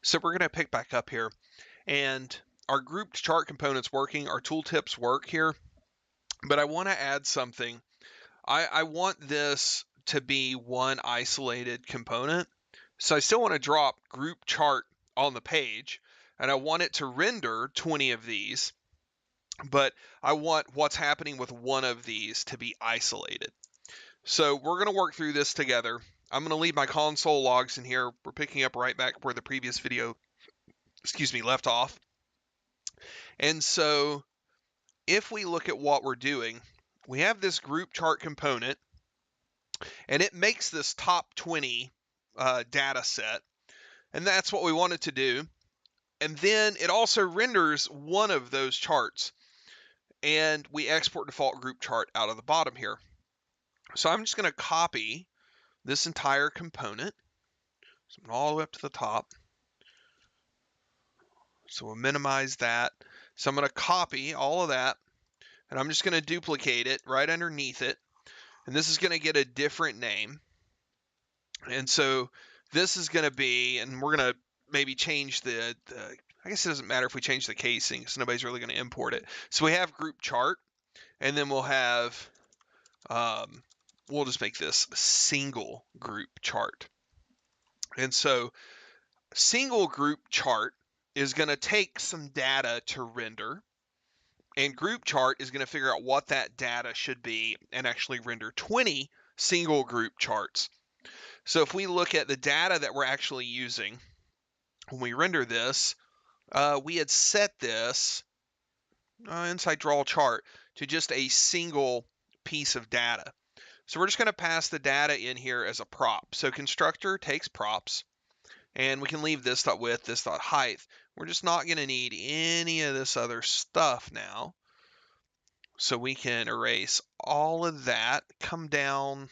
So we're going to pick back up here, and our grouped chart component's working, our tooltips work here, but I want to add something. I want this to be one isolated component. So I still want to drop group chart on the page, and I want it to render 20 of these, but I want what's happening with one of these to be isolated. So we're going to work through this together. I'm going to leave my console logs in here. We're picking up right back where the previous video, left off. And so if we look at what we're doing, we have this group chart component, and it makes this top 20 data set, and that's what we want it to do. And then it also renders one of those charts, and we export default group chart out of the bottom here. So I'm just going to copy this entire component, so all the way up to the top. So we'll minimize that. So I'm going to copy all of that, and I'm just going to duplicate it right underneath it. And this is going to get a different name. And so this is going to be, and we're going to maybe change the I guess it doesn't matter if we change the casing, so nobody's really going to import it. So we have group chart, and then we'll have, we'll just make this single group chart. And so single group chart is going to take some data to render, and group chart is going to figure out what that data should be and actually render 20 single group charts. So if we look at the data that we're actually using when we render this, we had set this inside draw chart to just a single piece of data. So we're just going to pass the data in here as a prop. So constructor takes props, and we can leave this dot width, this dot height. We're just not going to need any of this other stuff now. So we can erase all of that, come down.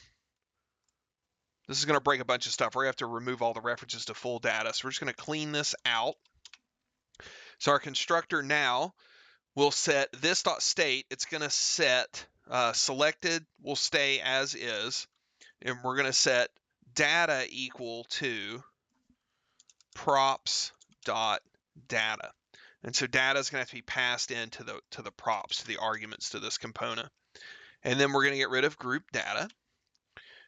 This is going to break a bunch of stuff. We're going to have to remove all the references to full data. So we're just going to clean this out. So our constructor now will set this dot state. It's going to set selected will stay as is, and we're going to set data equal to props dot data. And so data is going to have to be passed into the props, to the arguments to this component. And then we're going to get rid of group data.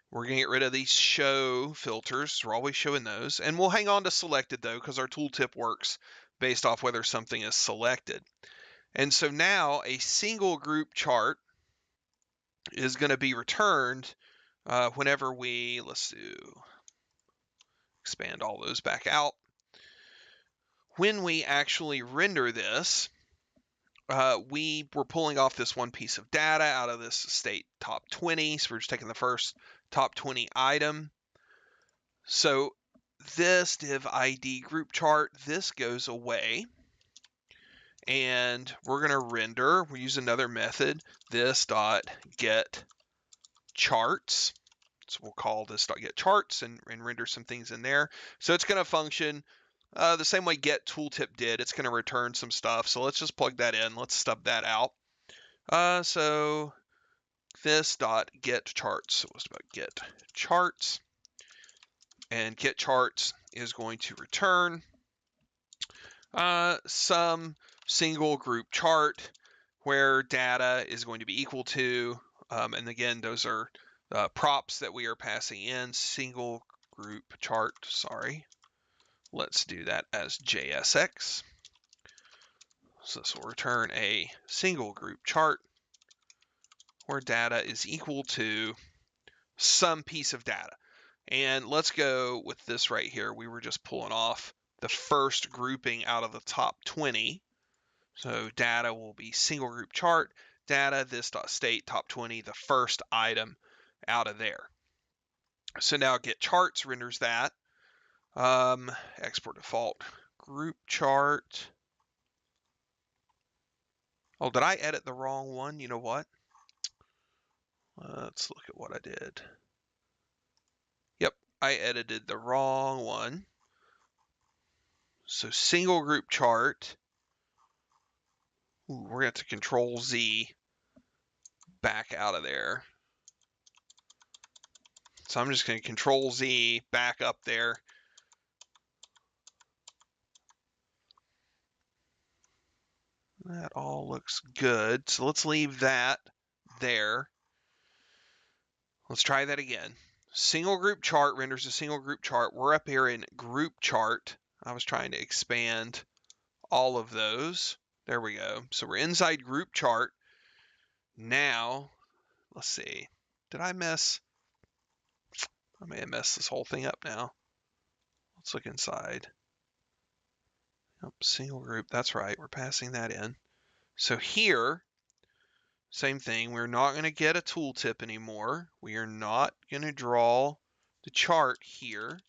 We're going to get rid of these show filters. We're always showing those. And we'll hang on to selected, though, because our tooltip works based off whether something is selected. And so now a single group chart is going to be returned whenever we, expand all those back out. When we actually render this, we were pulling off this one piece of data out of this state top 20. So we're just taking the first top 20 item. So this div ID group chart, this goes away. And we're going to render, we use another method, this dot get charts. So we'll call this dot get charts and render some things in there. So it's going to function the same way get tooltip did. It's going to return some stuff. So let's just plug that in. Let's stub that out. So this dot get charts. So it's about get charts. And get charts is going to return some single group chart where data is going to be equal to, and again, those are props that we are passing in, single group chart, sorry. Let's do that as JSX. So this will return a single group chart where data is equal to some piece of data. And let's go with this right here. We were just pulling off the first grouping out of the top 20. So data will be single group chart, data, this dot state, top 20, the first item out of there. So now get charts renders that. Export default group chart. Oh, did I edit the wrong one? You know what? Let's look at what I did. Yep, I edited the wrong one. So single group chart. Ooh, we're going to have to Control Z back out of there. So I'm just going to Control Z back up there. That all looks good. So let's leave that there. Let's try that again. Single group chart renders a single group chart. We're up here in group chart. I was trying to expand all of those. There we go. So we're inside group chart. Now, let's see. Did I mess? I may have messed this whole thing up now. Let's look inside. Yep, single group. That's right. We're passing that in. So here, same thing. We're not going to get a tooltip anymore. We are not going to draw the chart here.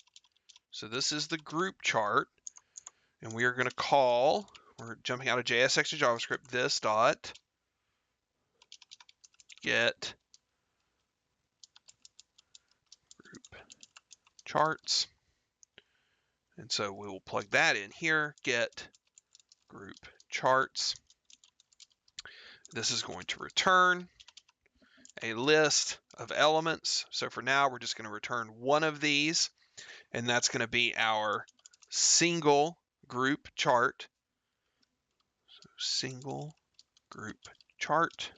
So this is the group chart. And we are going to call, we're jumping out of JSX to JavaScript, this dot get group charts. And so we will plug that in here, get group charts. This is going to return a list of elements. So for now, we're just going to return one of these, and that's going to be our single group chart. So single group chart.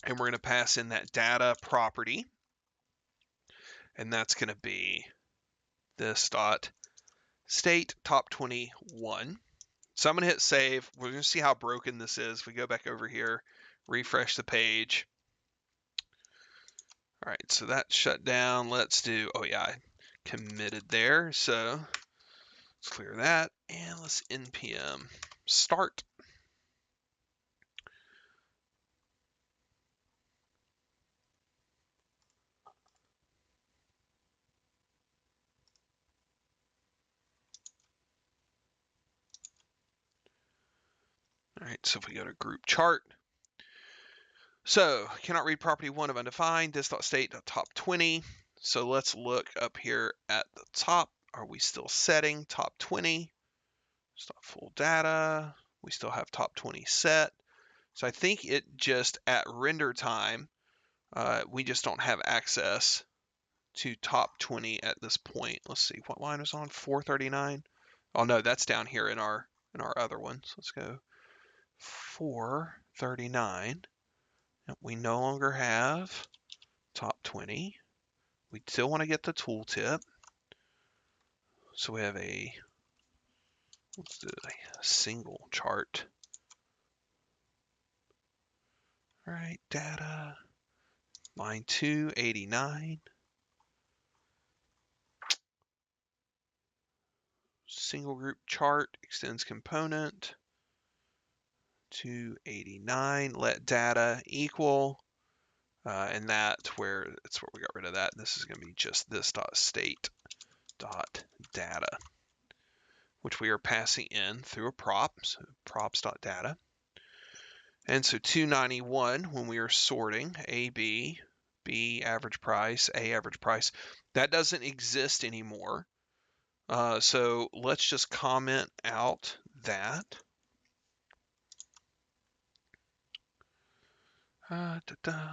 And we're going to pass in that data property. And that's going to be this dot state top 21. So I'm going to hit save. We're going to see how broken this is. If we go back over here, refresh the page. All right, so that's shut down. Let's do, oh yeah, I committed there. So let's clear that and let's npm start. All right, so if we go to group chart, so cannot read property 1 of undefined, this.state.top 20. So let's look up here at the top. Are we still setting top 20? Stop full data. We still have top 20 set. So I think it just at render time, we just don't have access to top 20 at this point. Let's see, what line was on? 439. Oh no, that's down here in our other ones. Let's go 439. We no longer have top 20. We still want to get the tooltip. So we have let's do a single chart. All right, data, line 289. Single group chart extends component 289. Let data equal, and that's where we got rid of that. This is going to be just this dot state dot data, which we are passing in through a prop, so props.data. And so 291, when we are sorting A, B, B average price, A average price, that doesn't exist anymore. So let's just comment out that.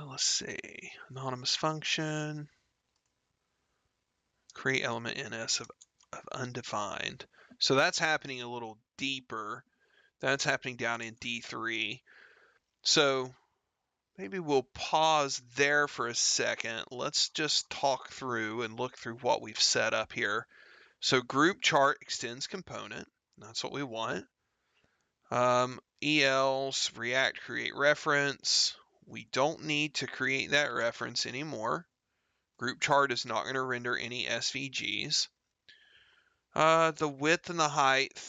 Let's see, anonymous function, create element ns of undefined. So that's happening a little deeper. That's happening down in D3. So maybe we'll pause there for a second. Let's just talk through and look through what we've set up here. So group chart extends component. That's what we want. ELs, React create reference. We don't need to create that reference anymore. Group chart is not going to render any SVGs. The width and the height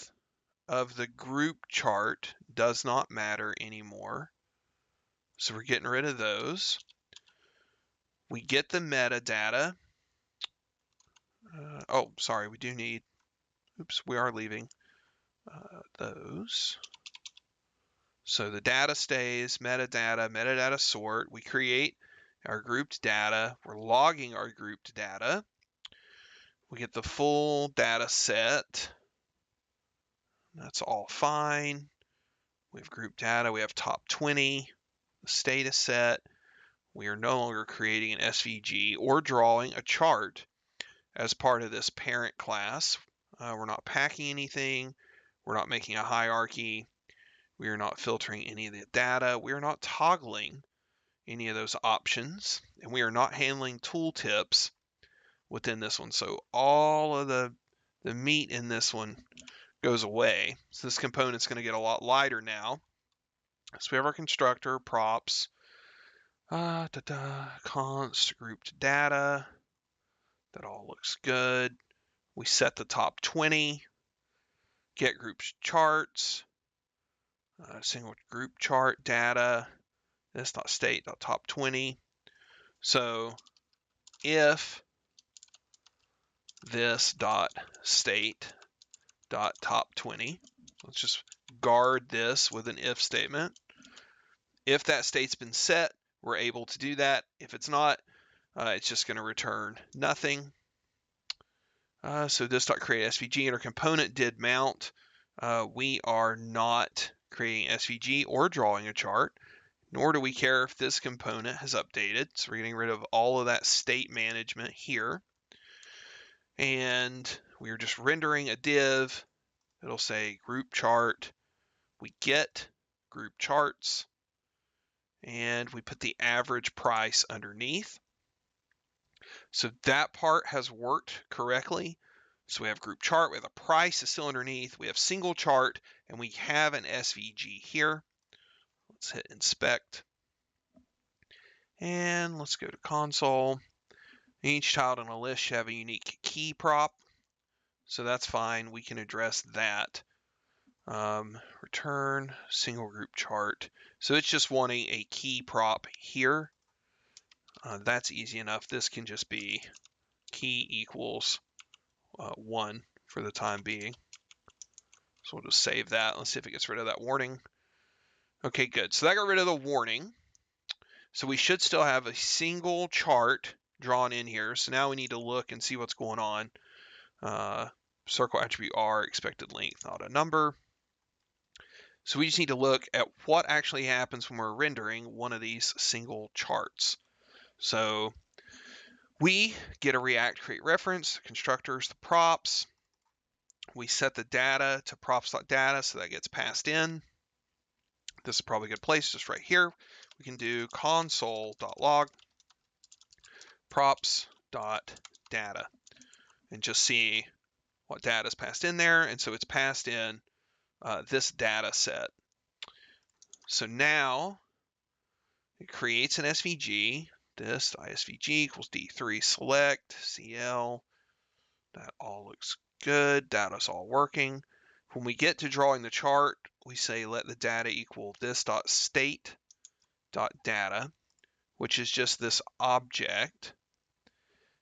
of the group chart does not matter anymore. So we're getting rid of those. We get the metadata. Oh, sorry, we do need, oops, we are leaving those. So the data stays, metadata sort. We create our grouped data. We're logging our grouped data. We get the full data set. That's all fine. We have group data. We have top 20, the status set. We are no longer creating an SVG or drawing a chart as part of this parent class. We're not packing anything. We're not making a hierarchy. We are not filtering any of the data. We are not toggling any of those options. And we are not handling tooltips within this one. So all of the meat in this one goes away. So this component's going to get a lot lighter now. So we have our constructor, props, const grouped data. That all looks good. We set the top 20. Get groups charts. Single group chart data. This dot state dot top 20. So if this dot state dot top 20, let's just guard this with an if statement. If that state's been set, we're able to do that. If it's not, it's just going to return nothing. So this dot create SVG and our component did mount. We are not creating SVG or drawing a chart, nor do we care if this component has updated. So we're getting rid of all of that state management here. And we are just rendering a div. It'll say group chart. We get group charts. And we put the average price underneath. So that part has worked correctly. So we have group chart, we have a price is still underneath, we have single chart, and we have an SVG here. Let's hit inspect. And let's go to console. Each child on a list should have a unique key prop. So that's fine, we can address that. Return single group chart. So it's just wanting a key prop here. That's easy enough. This can just be key equals 1 for the time being. So we'll just save that. Let's see if it gets rid of that warning. Okay, good. So that got rid of the warning. So we should still have a single chart drawn in here. So now we need to look and see what's going on. Circle attribute R, expected length, not a number. So we just need to look at what actually happens when we're rendering one of these single charts. So we get a React create reference, constructors, the props. We set the data to props.data, so that gets passed in. This is probably a good place, just right here. We can do console.log props.data and just see what data is passed in there. And so it's passed in this data set. So now it creates an SVG. This isvg equals d3 select cl. That all looks good. Data's all working. When we get to drawing the chart, we say let the data equal this dot state dot data, which is just this object.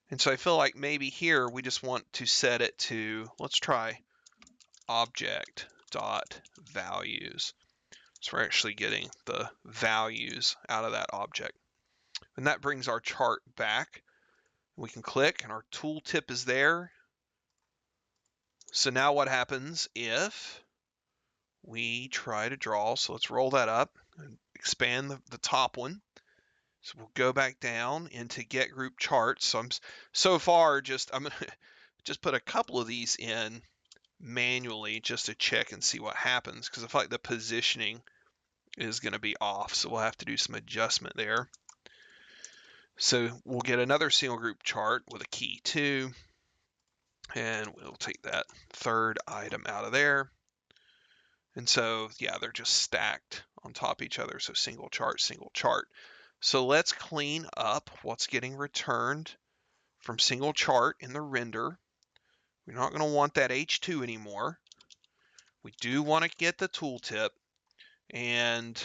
And so I feel like maybe here we just want to set it to, let's try object dot values. So we're actually getting the values out of that object. And that brings our chart back. We can click and our tooltip is there. So now what happens if we try to draw? So let's roll that up and expand the top one. So we'll go back down into get group charts. So I'm gonna just put a couple of these in manually just to check and see what happens, because I feel like the positioning is going to be off. So we'll have to do some adjustment there. So we'll get another single group chart with a key 2. And we'll take that third item out of there. And so, yeah, they're just stacked on top of each other. So single chart, single chart. So let's clean up what's getting returned from single chart in the render. We're not going to want that H2 anymore. We do want to get the tooltip and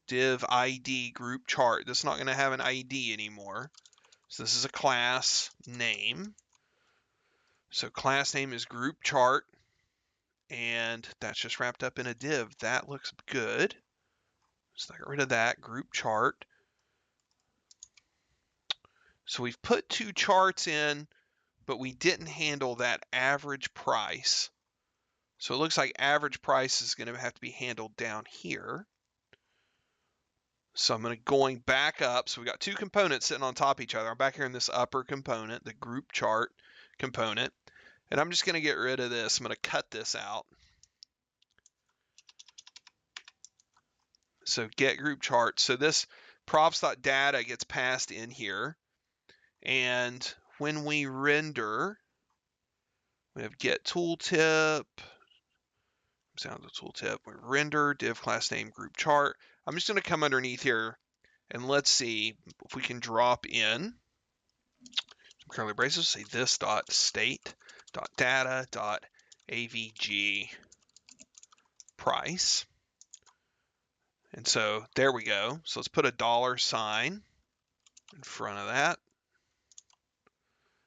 div ID group chart. This is not going to have an ID anymore. So this is a class name. So class name is group chart, and that's just wrapped up in a div. That looks good. So I got rid of that group chart. So we've put 2 charts in, but we didn't handle that average price. So it looks like average price is going to have to be handled down here. So I'm going back up. So we got 2 components sitting on top of each other. I'm back here in this upper component, the group chart component. And I'm just going to get rid of this. I'm going to cut this out. So get group charts. So this props.data gets passed in here. And when we render, we have get tooltip. Sound the tooltip. We render div class name group chart. I'm just going to come underneath here and let's see if we can drop in some curly braces. Say this dot state dot data dot avg price. And so there we go. So let's put a $sign in front of that.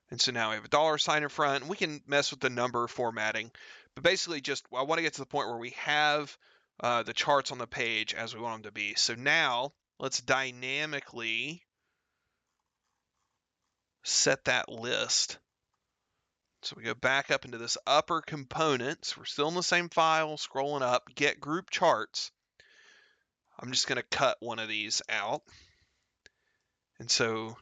And so now we have a $sign in front, and we can mess with the number formatting. But basically just, I want to get to the point where we have the charts on the page as we want them to be. So now let's dynamically set that list. So we go back up into this upper components. We're still in the same file, scrolling up, get group charts. I'm just going to cut one of these out. And so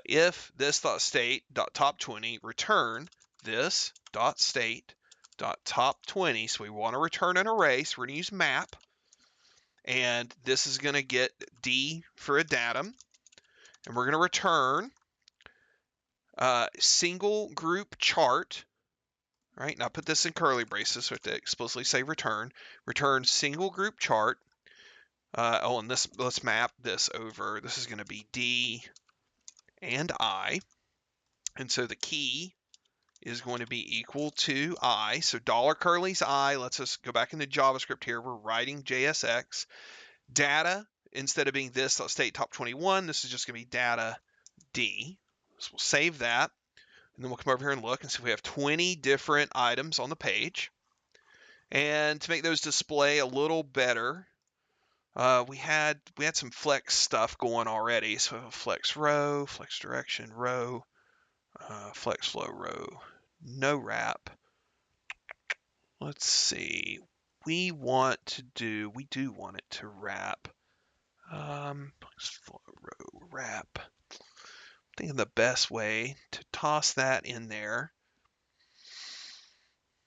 if this.state.top20 return this.state.top20, so we want to return an array, so we're going to use map, and this is going to get D for a datum, and we're going to return single group chart. Right, now put this in curly braces so we have to explicitly say return single group chart. And this, let's map this over. This is going to be D and I, and so the key is going to be equal to I. So $curly's I. Let's just go back into JavaScript here. We're writing JSX. Data, instead of being this.state top21, this is just going to be data D. So we'll save that. And then we'll come over here and look and see if we have 20 different items on the page. And to make those display a little better, we had some flex stuff going already. So flex row, flex direction row, flex flow row, no wrap. Let's see. We do want it to wrap. Flex flow row wrap. I'm thinking the best way to toss that in there.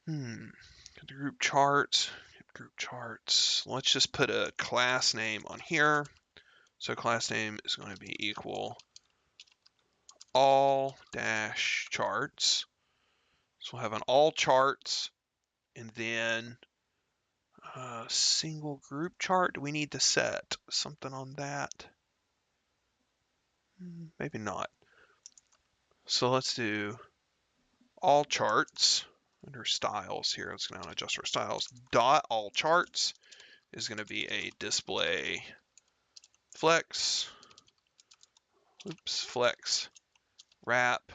The group charts. Let's just put a class name on here. So class name is going to be equal all dash charts. So we'll have an all charts, and then single group chart. Do we need to set something on that? Maybe not. So let's do all charts under styles here. Let's go down and adjust our styles. Dot all charts is going to be a display flex. Flex wrap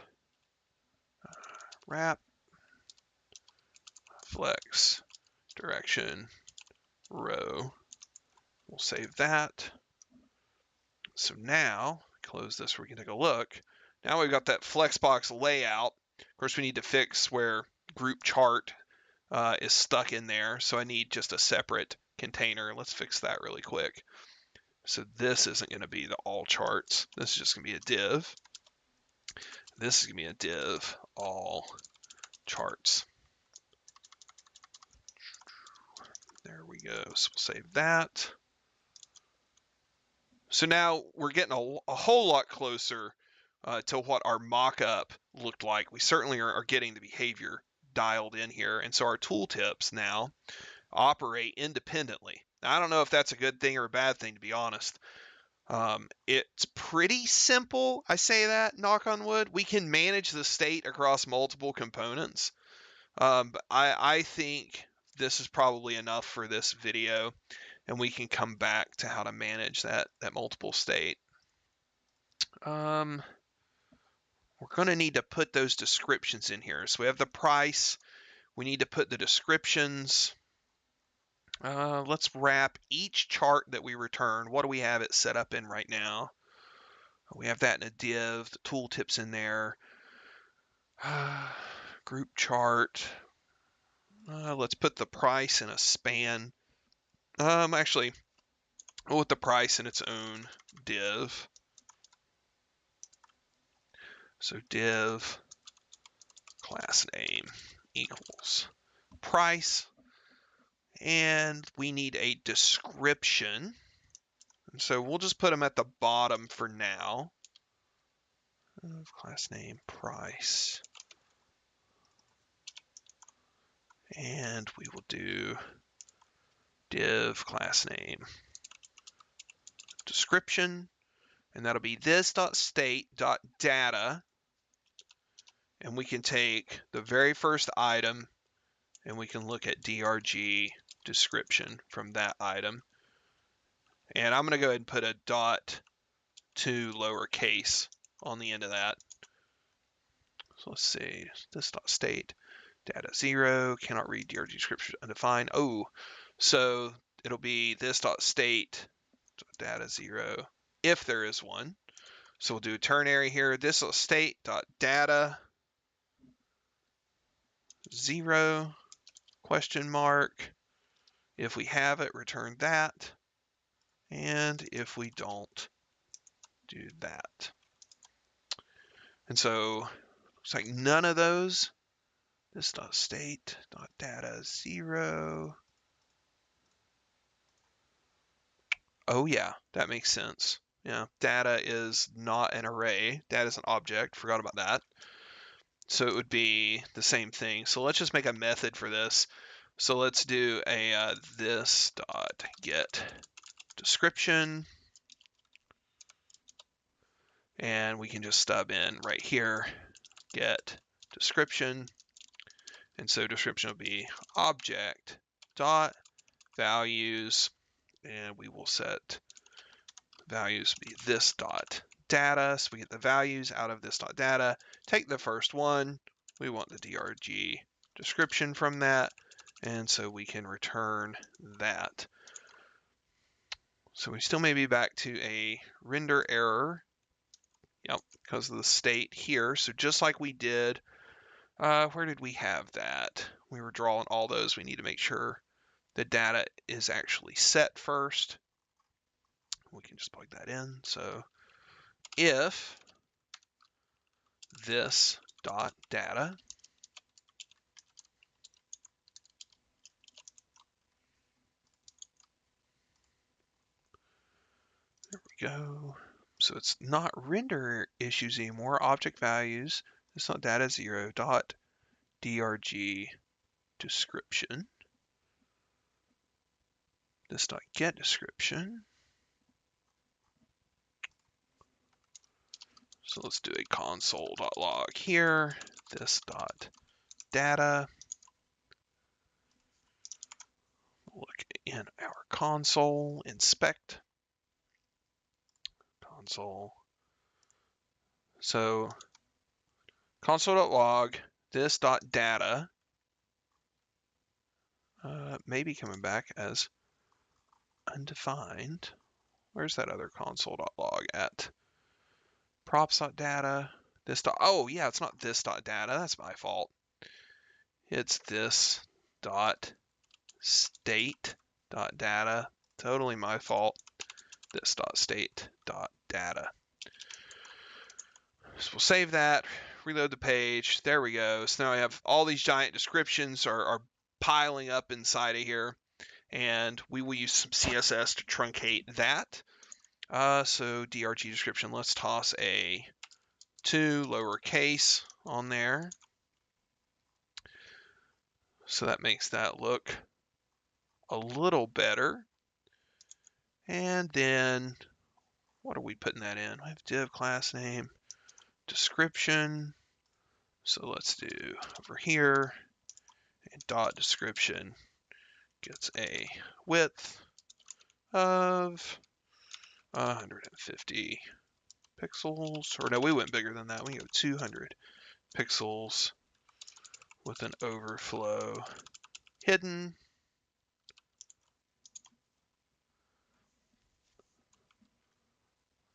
flex direction row. We'll save that. So now close this. We can take a look. Now we've got that flexbox layout. Of course, we need to fix where group chart is stuck in there. So I need just a separate container. Let's fix that really quick. So this isn't going to be the all charts. This is just going to be a div. This is going to be a div all charts. There we go. So we'll save that. So now we're getting a whole lot closer to what our mock-up looked like. We certainly are getting the behavior dialed in here. And so our tooltips now operate independently. Now, I don't know if that's a good thing or a bad thing, to be honest. It's pretty simple. I say that, knock on wood. We can manage the state across multiple components. But I think this is probably enough for this video, and we can come back to how to manage that multiple state. We're going to need to put those descriptions in here. So we have the price. We need to put the descriptions. Let's wrap each chart that we return. What do we have it set up in right now? We have that in a div. The tooltips in there. Group chart. Let's put the price in a span. Actually, we'll put the price in its own div. So div class name equals price. And we need a description. And so we'll just put them at the bottom for now. Class name, price. And we will do div class name, description. And that'll be this.state.data. And we can take the very first item and we can look at DRG description from that item. And I'm going to go ahead and put a dot to lowercase on the end of that. So let's see, this.state data 0 cannot read DRG description undefined. Oh, so it'll be this.state data 0 if there is one. So we'll do a ternary here. This.state.data 0 question mark. If we have it, return that. And if we don't, do that. And so looks like none of those. This.state.data 0. Oh yeah, that makes sense. Yeah, data is not an array. Data is an object. Forgot about that. So it would be the same thing. So let's just make a method for this. So let's do a this.get description. And we can just stub in right here, get description. And so description will be object dot values, and we will set values be this dot data. So we get the values out of this dot data. Take the first one. We want the DRG description from that, and so we can return that. So we still may be back to a render error. Yep, because of the state here. So just like we did, where did we have that? We were drawing all those. We need to make sure the data is actually set first. We can just plug that in. So if this dot data there we go. So it's not render issues anymore. Object values. It's not data 0 dot DRG description. This dot get description. So let's do a console.log here. This dot data. Look in our console, inspect console. So console.log, this dot data may be coming back as undefined. Where's that other console.log at? Props.data, this dot, oh yeah, it's not this dot data, that's my fault. It's this dot state dot data, totally my fault. This dot state dot data. So we'll save that, reload the page. There we go. So now I have all these giant descriptions are piling up inside of here, and we will use some CSS to truncate that. So DRG description, let's toss a 2 lowercase on there. So that makes that look a little better. And then what are we putting that in? I have div class name, description. So let's do over here, and dot description gets a width of 150 pixels, or no, we went bigger than that. We go 200 pixels with an overflow hidden.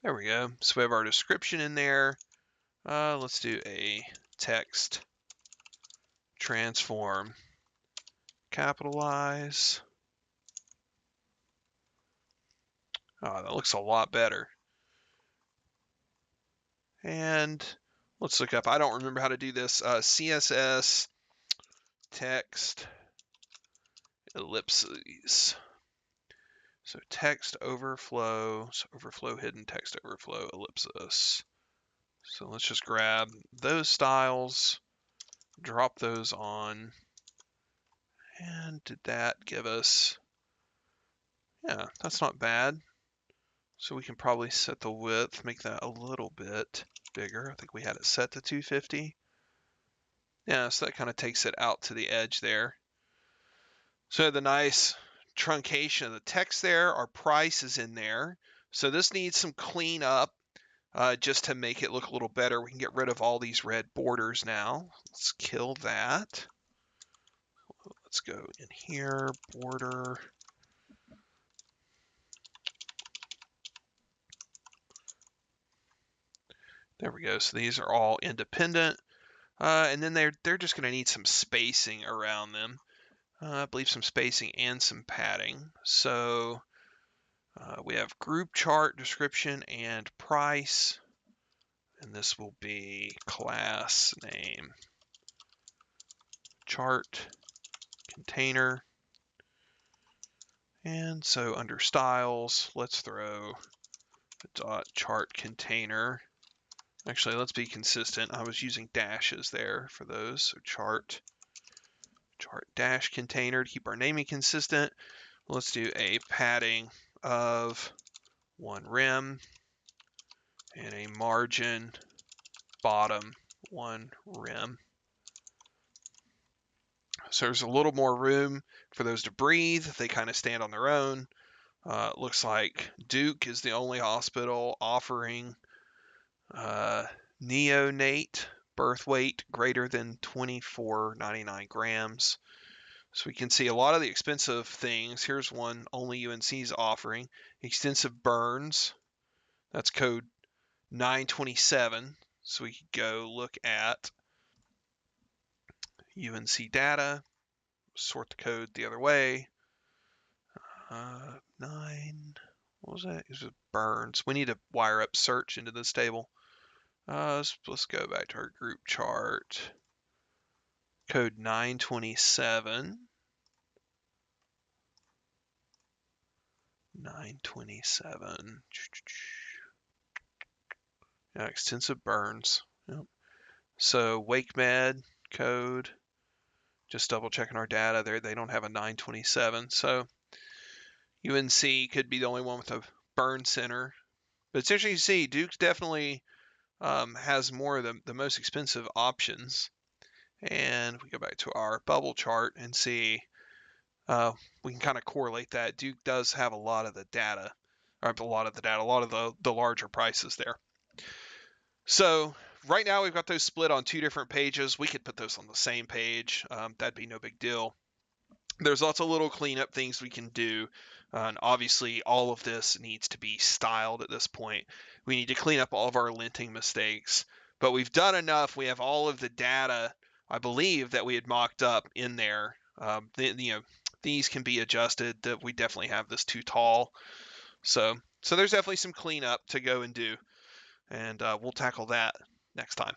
There we go. So we have our description in there. Let's do a text transform capitalize. Oh, that looks a lot better. And let's look up, I don't remember how to do this, CSS text ellipses. So text overflow, overflow hidden, text overflow, ellipsis. So let's just grab those styles, drop those on, and did that give us, yeah, that's not bad. So we can probably set the width, make that a little bit bigger. I think we had it set to 250. Yeah, so that kind of takes it out to the edge there. So the nice truncation of the text there, our price is in there. So this needs some cleanup just to make it look a little better. We can get rid of all these red borders now. Let's kill that. Let's go in here, border. There we go. So these are all independent. And then they're just going to need some spacing around them. I believe some spacing and some padding. So we have group chart, description, and price. And this will be class name, chart, container. And so under styles, let's throw the dot chart container. Actually, let's be consistent. I was using dashes there for those. So chart dash container to keep our naming consistent. Let's do a padding of 1 rem and a margin bottom 1 rem. So there's a little more room for those to breathe. They kind of stand on their own. It looks like Duke is the only hospital offering neonate birth weight greater than 24.99 grams. So we can see a lot of the expensive things. Here's one only UNC's offering. Extensive burns. That's code 927. So we could go look at UNC data, sort the code the other way. 9, what was that? It was burns. We need to wire up search into this table. Let's go back to our group chart. Code 927. 927. Yeah, extensive burns. Yep. So WakeMed code. Just double checking our data there. They don't have a 927. So UNC could be the only one with a burn center. But it's interesting to see Duke definitely has more of the most expensive options. And we go back to our bubble chart and see we can kind of correlate that. Duke does have a lot of the data, or a lot of the larger prices there. So right now we've got those split on 2 different pages. We could put those on the same page. That'd be no big deal. There's lots of little cleanup things we can do. And obviously all of this needs to be styled at this point. We need to clean up all of our linting mistakes, but we've done enough. We have all of the data, I believe, that we had mocked up in there. These can be adjusted. That we definitely have this too tall. So there's definitely some cleanup to go and do, and we'll tackle that next time.